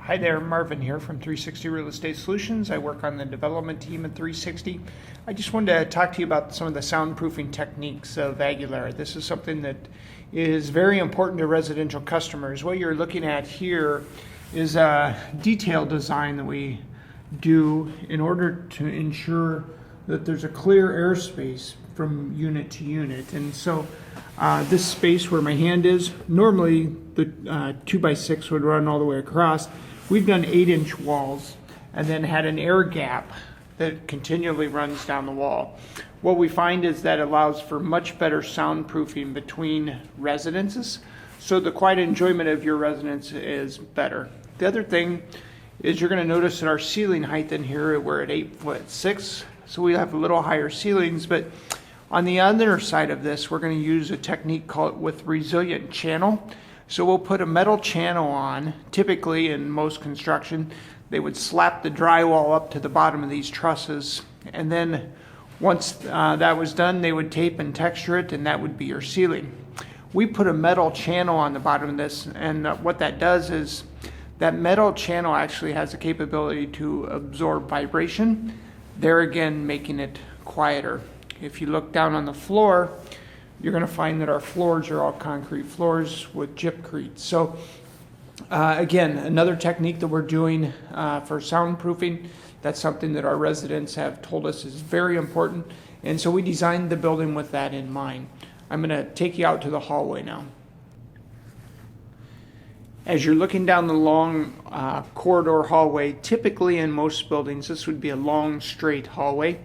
Hi there, Marvin here from 360 Real Estate Solutions. I work on the development team at 360. I just wanted to talk to you about some of the soundproofing techniques of Aguilera. This is something that is very important to residential customers. What you're looking at here is a detail design that we do in order to ensure that there's a clear airspace from unit to unit. And so this space where my hand is, normally the 2x6 would run all the way across. We've done 8-inch walls and then had an air gap that continually runs down the wall. What we find is that allows for much better soundproofing between residences, so the quiet enjoyment of your residence is better. The other thing is you're going to notice that our ceiling height in here, we're at 8'6", so we have a little higher ceilings, but on the other side of this, we're going to use a technique called with resilient channel. So we'll put a metal channel on. Typically in most construction, they would slap the drywall up to the bottom of these trusses, and then once that was done, they would tape and texture it, and that would be your ceiling. We put a metal channel on the bottom of this, and what that does is that metal channel actually has the capability to absorb vibration, there again making it quieter. If you look down on the floor, you're going to find that our floors are all concrete floors with gypcrete. So again, another technique that we're doing for soundproofing. That's something that our residents have told us is very important, and so we designed the building with that in mind. I'm going to take you out to the hallway now. As you're looking down the long corridor hallway, typically in most buildings this would be a long straight hallway.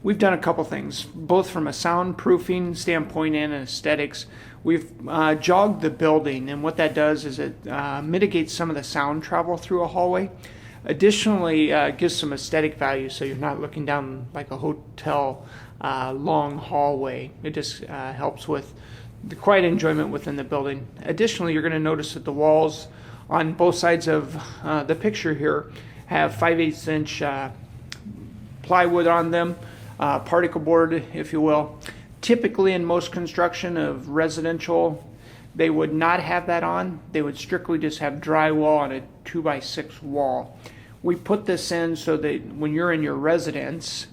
We've done a couple things, both from a soundproofing standpoint and aesthetics. We've jogged the building, and what that does is it mitigates some of the sound travel through a hallway. Additionally, gives some aesthetic value, so you're not looking down like a hotel long hallway. It just helps with the quiet enjoyment within the building. Additionally, you're going to notice that the walls on both sides of the picture here have 5/8 inch plywood on them. Particle board, if you will. Typically in most construction of residential, they would not have that on. They would strictly just have drywall on a 2x6 wall. We put this in so that when you're in your residence,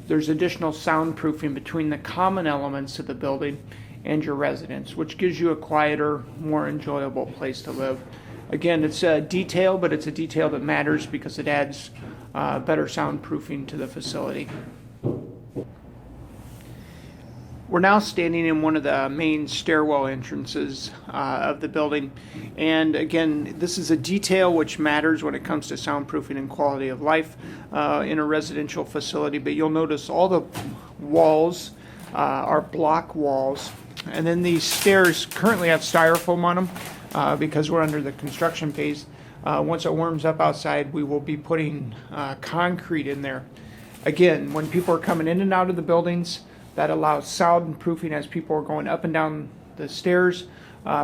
there's additional soundproofing between the common elements of the building and your residence, which gives you a quieter, more enjoyable place to live. Again, it's a detail, but it's a detail that matters because it adds better soundproofing to the facility. We're now standing in one of the main stairwell entrances of the building, and again, this is a detail which matters when it comes to soundproofing and quality of life in a residential facility. But you'll notice all the walls are block walls, and then these stairs currently have styrofoam on them because we're under the construction phase. Once it warms up outside, we will be putting concrete in there. Again, when people are coming in and out of the buildings, that allows soundproofing as people are going up and down the stairs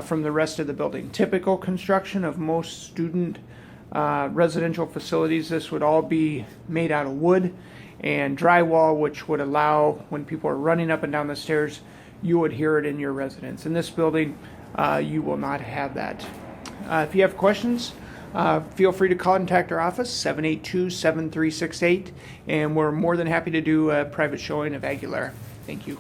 from the rest of the building. Typical construction of most student residential facilities, this would all be made out of wood and drywall, which would allow when people are running up and down the stairs, you would hear it in your residence. In this building, you will not have that. If you have questions, feel free to contact our office, 782-7368, and we're more than happy to do a private showing of Aguilera. Thank you.